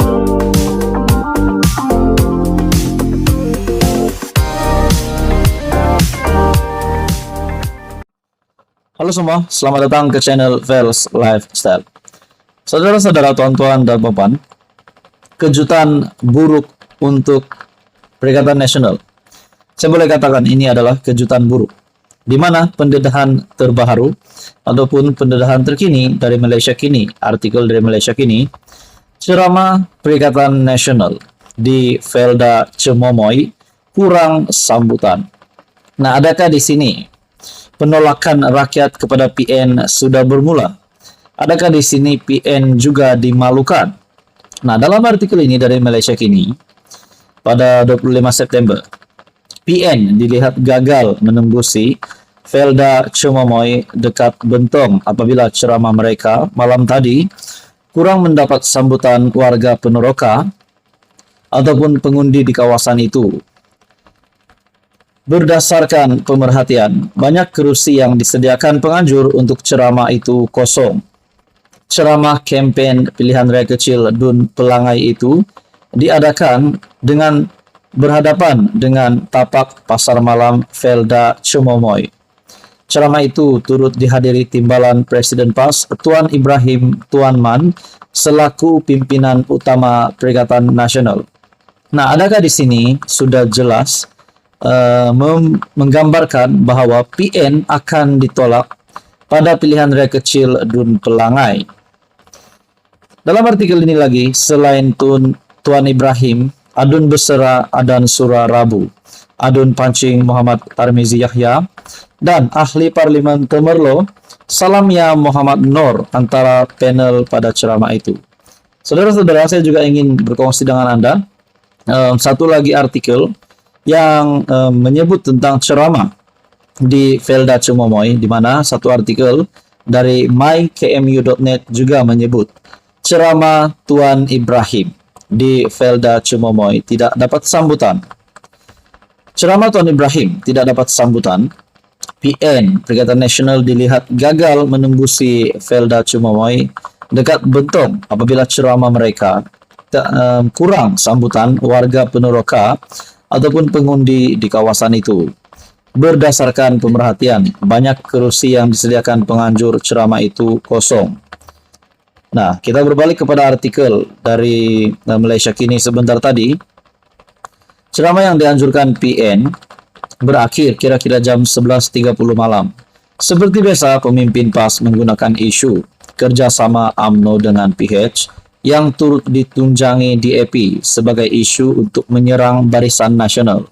Halo semua, selamat datang ke channel Vels Lifestyle. Saudara-saudara, tuan-tuan dan puan, kejutan buruk untuk Perikatan Nasional. Saya boleh katakan ini adalah kejutan buruk, di mana pendedahan terbaru ataupun pendedahan terkini dari Malaysia Kini, artikel dari Malaysia Kini, ceramah Perikatan Nasional di Felda Cemomoy kurang sambutan. Nah, adakah di sini penolakan rakyat kepada PN sudah bermula? Adakah di sini PN juga dimalukan? Nah, dalam artikel ini dari Malaysia Kini pada 25 September, PN dilihat gagal menembusi Felda Cemomoy dekat Bentong apabila ceramah mereka malam tadi kurang mendapat sambutan warga Penoroka ataupun pengundi di kawasan itu. Berdasarkan pemerhatian, banyak kerusi yang disediakan penganjur untuk ceramah itu kosong. Ceramah kempen pilihan raya kecil Dun Pelangai itu diadakan dengan berhadapan dengan tapak pasar malam Felda Cemomoy. Ceramah itu turut dihadiri timbalan Presiden PAS Tuan Ibrahim Tuan Man selaku pimpinan utama Perikatan Nasional. Nah, adakah di sini sudah jelas menggambarkan bahwa PN akan ditolak pada pilihan raya kecil Dun Pelangai? Dalam artikel ini lagi, selain Tuan Ibrahim, Adun Besera Adan Sura Rabu, Adun Pancing Muhammad Tarmizi Yahya, dan Ahli Parlimen Temerloh Salamia Muhammad Nur antara panel pada ceramah itu. Saudara-saudara, saya juga ingin berkongsi dengan Anda satu lagi artikel yang menyebut tentang ceramah di Felda Cemomoy, di mana satu artikel dari mykmu.net juga menyebut ceramah Tuan Ibrahim di Felda Cemomoy tidak dapat sambutan. Ceramah Tuan Ibrahim tidak dapat sambutan. PN Perikatan Nasional dilihat gagal menembusi Felda Cemomoy dekat Bentong apabila ceramah mereka kurang sambutan warga Penoroka ataupun pengundi di kawasan itu. Berdasarkan pemerhatian, banyak kerusi yang disediakan penganjur ceramah itu kosong. Nah, kita berbalik kepada artikel dari Malaysia Kini sebentar tadi. Ceramah yang dianjurkan PN berakhir kira-kira jam 11.30 malam. Seperti biasa, pemimpin PAS menggunakan isu kerjasama UMNO dengan PH yang turut ditunjangi DAP sebagai isu untuk menyerang Barisan Nasional.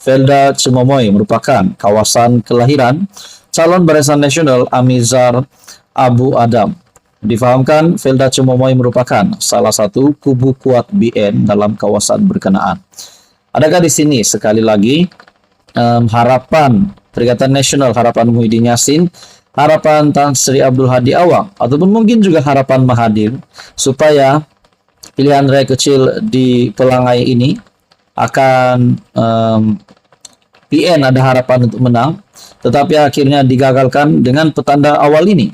Felda Cemomoy merupakan kawasan kelahiran calon Barisan Nasional Amizar Abu Adam. Difahamkan, Felda Cemomoy merupakan salah satu kubu kuat BN dalam kawasan berkenaan. Adakah di sini sekali lagi harapan Perikatan Nasional, harapan Muhyiddin Yassin, harapan Tan Sri Abdul Hadi Awang, ataupun mungkin juga harapan Mahathir supaya pilihan raya kecil di Pelangai ini akan PN ada harapan untuk menang, tetapi akhirnya digagalkan dengan petanda awal ini?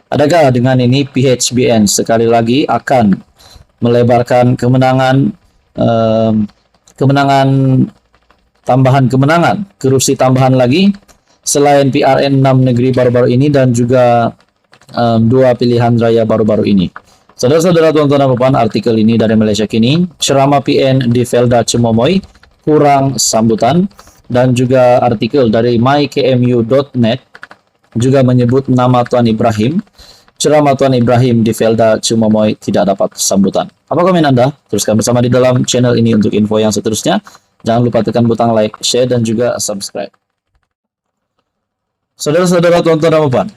Adakah dengan ini PHBN sekali lagi akan melebarkan kemenangan, tambahan kemenangan, kerusi tambahan lagi selain PRN 6 negeri baru-baru ini dan juga dua pilihan raya baru-baru ini? Saudara-saudara, tuan-tuan dan puan, artikel ini dari Malaysia Kini, ceramah PN di Felda Cemomoy kurang sambutan, dan juga artikel dari mykmu.net juga menyebut nama Tuan Ibrahim. Ceramah Tuan Ibrahim di Felda Cemomoy tidak dapat sambutan. Apa komen Anda? Teruskan bersama di dalam channel ini untuk info yang seterusnya. Jangan lupa tekan butang like, share, dan juga subscribe. Saudara-saudara, tuan-tuan dan puan,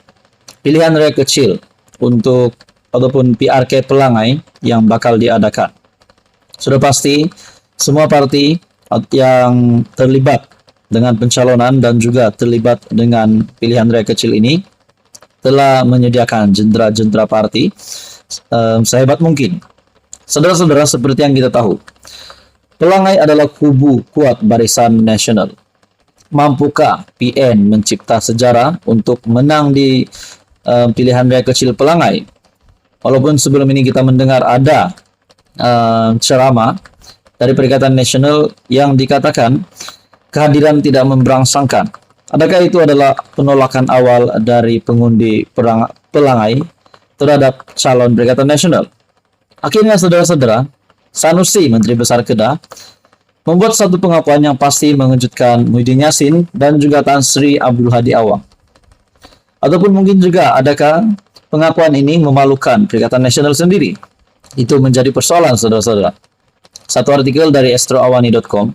pilihan raya kecil untuk ataupun PRK Pelangai yang bakal diadakan, sudah pasti semua parti yang terlibat dengan pencalonan dan juga terlibat dengan pilihan raya kecil ini telah menyediakan jendera-jendera parti sehebat mungkin. Saudara-saudara, seperti yang kita tahu, Pelangai adalah kubu kuat Barisan Nasional. Mampukah PN mencipta sejarah untuk menang di pilihan raya kecil Pelangai? Walaupun sebelum ini kita mendengar ada ceramah dari Perikatan Nasional yang dikatakan kehadiran tidak memberangsangkan. Adakah itu adalah penolakan awal dari pengundi pelangai terhadap calon Perikatan Nasional? Akhirnya saudara-saudara, Sanusi, Menteri Besar Kedah, membuat satu pengakuan yang pasti mengejutkan Muhyiddin Yassin dan juga Tan Sri Abdul Hadi Awang. Ataupun mungkin juga adakah pengakuan ini memalukan Perikatan Nasional sendiri? Itu menjadi persoalan saudara-saudara. Satu artikel dari astroawani.com,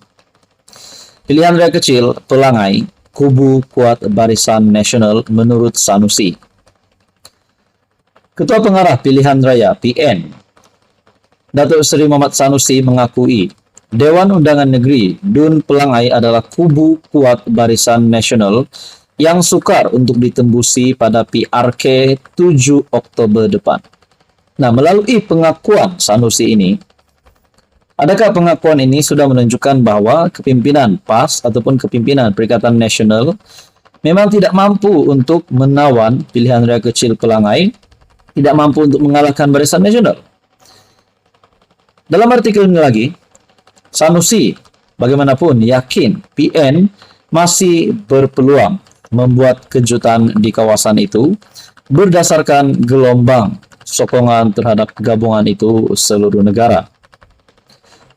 pilihan raya kecil pelangai, kubu kuat Barisan Nasional menurut Sanusi. Ketua Pengarah Pilihan Raya PN, Datuk Seri Muhammad Sanusi mengakui Dewan Undangan Negeri Dun Pelangai adalah kubu kuat Barisan Nasional yang sukar untuk ditembusi pada PRK 7 Oktober depan. Nah, melalui pengakuan Sanusi ini, adakah pengakuan ini sudah menunjukkan bahwa kepimpinan PAS ataupun kepimpinan Perikatan Nasional memang tidak mampu untuk menawan pilihan raya kecil Pelangai, tidak mampu untuk mengalahkan Barisan Nasional? Dalam artikel ini lagi, Sanusi bagaimanapun yakin PN masih berpeluang membuat kejutan di kawasan itu berdasarkan gelombang sokongan terhadap gabungan itu seluruh negara.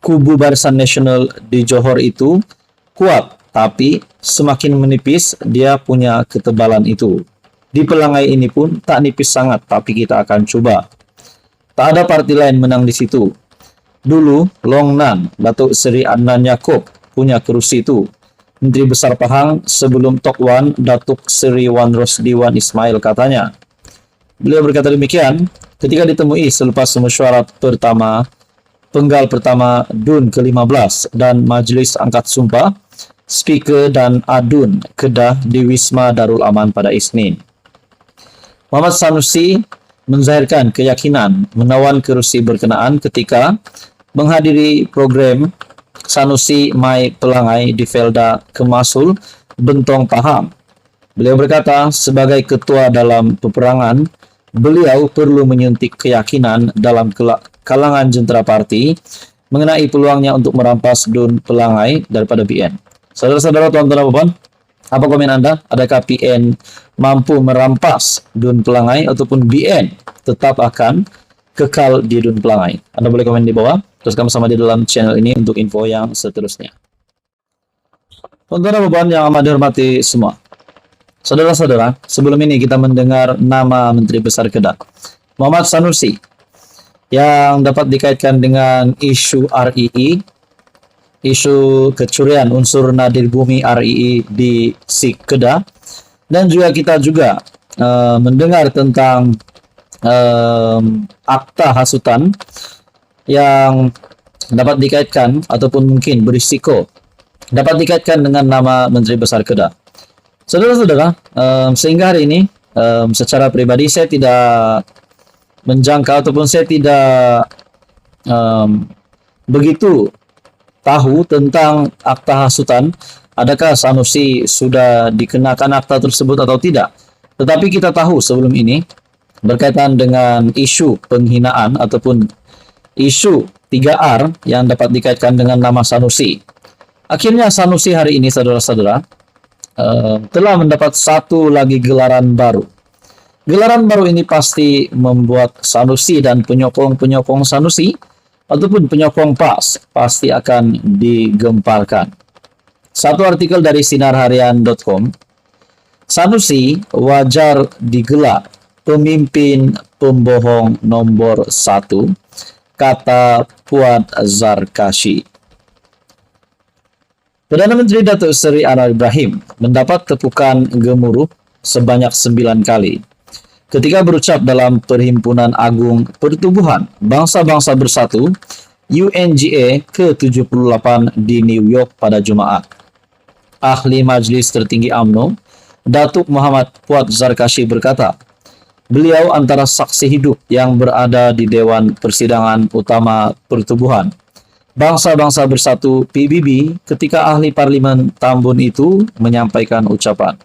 Kubu Barisan Nasional di Johor itu kuat, tapi semakin menipis dia punya ketebalan itu. Di Pelangai ini pun tak nipis sangat, tapi kita akan coba. Tak ada parti lain menang di situ. Dulu, Long Nan, Datuk Seri Adnan Yaakob punya kerusi itu. Menteri Besar Pahang sebelum Tok Wan, Datuk Seri Wan Rosdi Wan Ismail katanya. Beliau berkata demikian ketika ditemui selepas mesyuarat pertama, penggal pertama DUN ke-15 dan Majlis Angkat Sumpah, Speaker dan Adun Kedah di Wisma Darul Aman pada Isnin. Muhammad Sanusi menzahirkan keyakinan menawan kerusi berkenaan ketika menghadiri program Sanusi Mai Pelangai di Felda Kemasul, Bentong Pahang. Beliau berkata, sebagai ketua dalam peperangan, beliau perlu menyuntik keyakinan dalam kalangan jentera parti mengenai peluangnya untuk merampas DUN Pelangai daripada PN. Saudara-saudara, tuan-tuan dan puan, apa komen Anda? Adakah PN mampu merampas DUN Pelangai ataupun BN tetap akan kekal di DUN Pelangai? Anda boleh komen di bawah. Terus kami sama di dalam channel ini untuk info yang seterusnya. Tuan-tuan dan puan yang amat dihormati semua. Saudara-saudara, sebelum ini kita mendengar nama Menteri Besar Kedah, Muhammad Sanusi, yang dapat dikaitkan dengan isu RII, isu kecurian unsur nadir bumi RII di Sik Kedah, dan juga kita mendengar tentang akta hasutan yang dapat dikaitkan ataupun mungkin berisiko dapat dikaitkan dengan nama Menteri Besar Kedah. Saudara-saudara, sehingga hari ini secara pribadi saya tidak menjangka ataupun saya tidak begitu tahu tentang akta hasutan, adakah Sanusi sudah dikenakan akta tersebut atau tidak. Tetapi kita tahu sebelum ini berkaitan dengan isu penghinaan ataupun isu 3R yang dapat dikaitkan dengan nama Sanusi. Akhirnya Sanusi hari ini, saudara-saudara, telah mendapat satu lagi gelaran baru. Gelaran baru ini pasti membuat Sanusi dan penyokong-penyokong Sanusi ataupun penyokong PAS pasti akan digemparkan. Satu artikel dari sinarharian.com, Sanusi wajar digelar pemimpin pembohong nomor 1, kata Puad Zarkashi. Perdana Menteri Datuk Seri Anwar Ibrahim mendapat tepukan gemuruh sebanyak 9 kali ketika berucap dalam Perhimpunan Agung Pertubuhan Bangsa-Bangsa Bersatu UNGA ke-78 di New York pada Jumaat. Ahli Majlis Tertinggi UMNO, Datuk Muhammad Puad Zarkashi berkata, beliau antara saksi hidup yang berada di Dewan Persidangan Utama Pertubuhan Bangsa-Bangsa Bersatu PBB ketika ahli parlimen Tambun itu menyampaikan ucapan.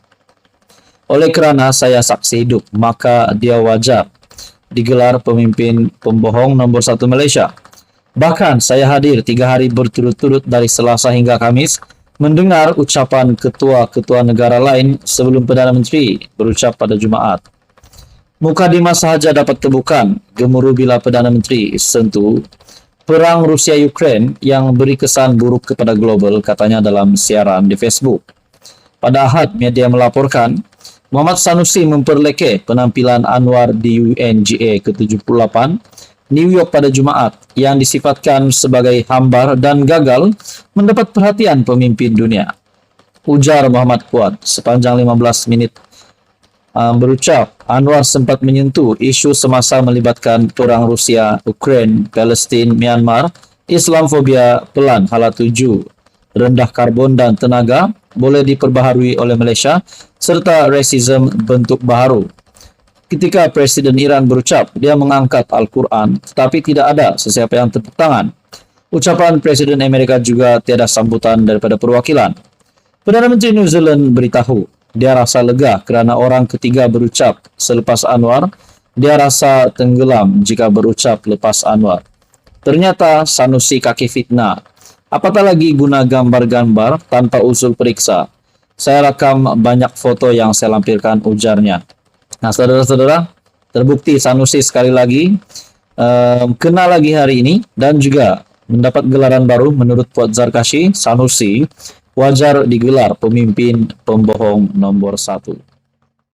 Oleh kerana saya saksi hidup, maka dia wajar digelar pemimpin pembohong nomor 1 Malaysia. Bahkan saya hadir 3 hari berturut-turut dari Selasa hingga Kamis mendengar ucapan ketua-ketua negara lain sebelum Perdana Menteri berucap pada Jumaat. Mukadimah sahaja dapat temukan gemuruh bila Perdana Menteri sentuh perang Rusia-Ukraine yang beri kesan buruk kepada global, katanya dalam siaran di Facebook. Pada Ahad, media melaporkan Muhammad Sanusi memperlekeh penampilan Anwar di UNGA ke-78 New York pada Jumaat yang disifatkan sebagai hambar dan gagal mendapat perhatian pemimpin dunia. Ujar Muhammad Fuad sepanjang 15 menit berucap, Anwar sempat menyentuh isu semasa melibatkan perang Rusia, Ukraine, Palestin, Myanmar, Islamfobia, pelan hala 7, rendah karbon dan tenaga, boleh diperbaharui oleh Malaysia, serta rasisme bentuk baharu. Ketika Presiden Iran berucap, dia mengangkat Al-Quran, tetapi tidak ada sesiapa yang tepuk tangan. Ucapan Presiden Amerika juga tiada sambutan daripada perwakilan. Perdana Menteri New Zealand beritahu, dia rasa lega kerana orang ketiga berucap selepas Anwar, dia rasa tenggelam jika berucap lepas Anwar. Ternyata Sanusi kaki fitnah. Apatah lagi guna gambar-gambar tanpa usul periksa. Saya rakam banyak foto yang saya lampirkan, ujarnya. Nah, saudara-saudara, terbukti Sanusi sekali lagi kena lagi hari ini dan juga mendapat gelaran baru menurut Fuad Zarkashi. Sanusi wajar digelar pemimpin pembohong nomor 1.